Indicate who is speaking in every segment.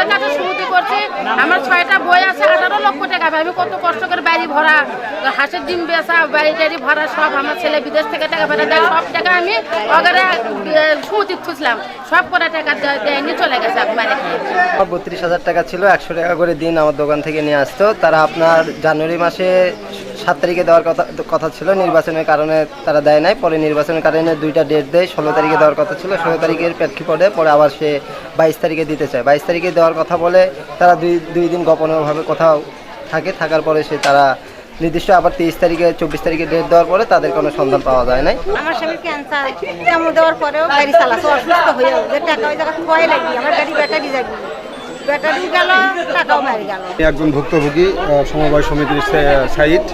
Speaker 1: তাদের কাছে সমিতি করছি। আমার 6টা বই আছে, 18 লক্ষ টাকা। আমি কত কষ্ট করে বাড়ি ভরা, হাঁসের ডিম বেচা, বাড়ি টাড়ি ভরা সব। আমার ছেলে বিদেশ থেকে টাকা ফেরত দেয়, সব টাকা আমি ওখানে সমিতি খুঁজলাম, সব করে টাকা দেয়নি, চলে গেছে একবারে।
Speaker 2: 32,000 টাকা ছিল, 100 টাকা করে দিন আমার দোকান থেকে নিয়ে আসতো। তারা আপনার জানুয়ারি মাসে 7 তারিখে দেওয়ার কথা ছিল, নির্বাচনের কারণে তারা দেয় নাই। পরে নির্বাচনের কারণে 2টা ডেট দেয়, 16 তারিখে দেওয়ার কথা ছিল, 16 তারিখের প্রেক্ষিপটে পরে আবার সে 22 তারিখে দিতে চায়। 22 তারিখে দেওয়ার কথা বলে তারা দুই দিন গোপনীয়ভাবে কোথাও থাকার পরে তারা নির্দিষ্ট আবার 23 তারিখে 24 তারিখে ডেট দেওয়ার পরে তাদের কোনো সন্ধান পাওয়া যায় নাই।
Speaker 3: আমার স্বামীর ক্যান্সার, কেমো দেওয়ার পরেও গাড়ি চালাচ্ছে, অসুস্থ হয়ে যে টাকা ওই জায়গা ভয় লাগবে, আমার গাড়ি ব্যাটারি যাবে, ব্যাটারি গেল, টাকাও মারি গেল।
Speaker 4: একজন ভুক্তভোগী সমবায় সমিতির সাইট।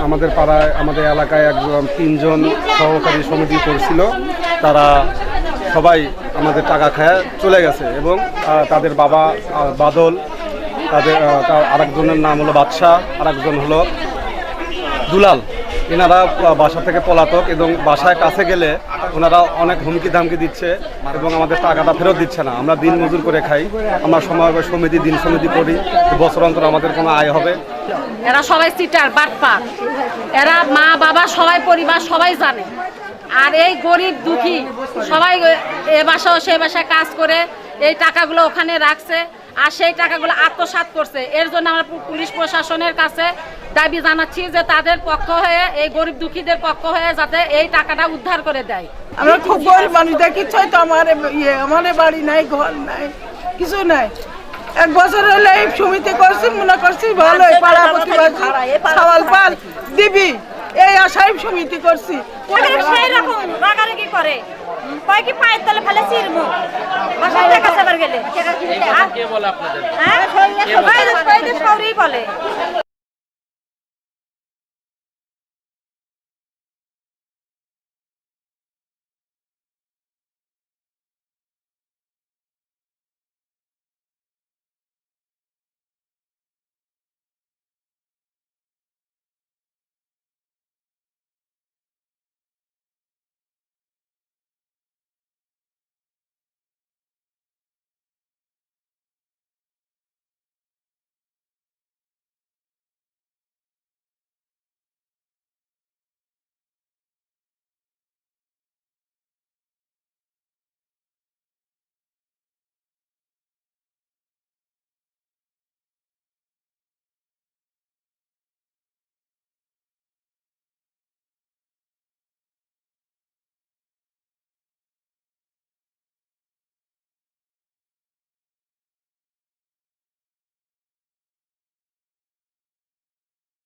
Speaker 4: আমাদের পাড়ায়, আমাদের এলাকায় একজন 3জন সহকারী সমিতি করছিল। তারা সবাই আমাদের টাকা খায় চলে গেছে এবং তাদের বাবা বাদল, তার আরেকজনের নাম হলো বাদশাহ, আরেকজন হলো দুলাল। এনারা বাসা থেকে পলাতক এবং বাসায় কাছে গেলে ওনারা অনেক হুমকি ধামকি দিচ্ছে এবং আমাদের টাকাটা ফেরত দিচ্ছে না। আমরা দিন মজুর করে খাই, আমরা সমবায় সমিতি দিন সমিতি করি, বছর অন্তর আমাদের কোনো আয় হবে।
Speaker 1: এরা সবাই সিটার বাটপার, এরা মা বাবা সবাই পরিবার সবাই জানে। আর এই গরিব দুঃখী সবাই এ বাসাও সে বাসায় কাজ করে এই টাকাগুলো ওখানে রাখছে আর সেই টাকাগুলো আত্মসাৎ করছে। এর জন্য আমরা পুলিশ প্রশাসনের কাছে দাবি জানাচ্ছি যে তাদের পক্ষ হয়ে, এই গরিব দুঃখীদের পক্ষ হয়ে যাতে এই টাকাটা উদ্ধার করে দেয়।
Speaker 5: আমরা খুব গরিব মানুষ, দেখিচ্ছই তো আমার আমার বাড়ি নাই, ঘর নাই, কিছু নাই। 1 বছর হলে এই সমিতি করছি, মনে করছি ভালো পাড়া প্রতিবাসী সওয়াল পাল দিবি, এই আশায় সমিতি করছি।
Speaker 3: সেই রকম রাগারাগি করে, কয় কি পায়ের তলে ফেলে চিরমু বাসায় টাকা চাবার গেলে, কে বলে আপনাদের? হ্যাঁ, সৌরি বলে।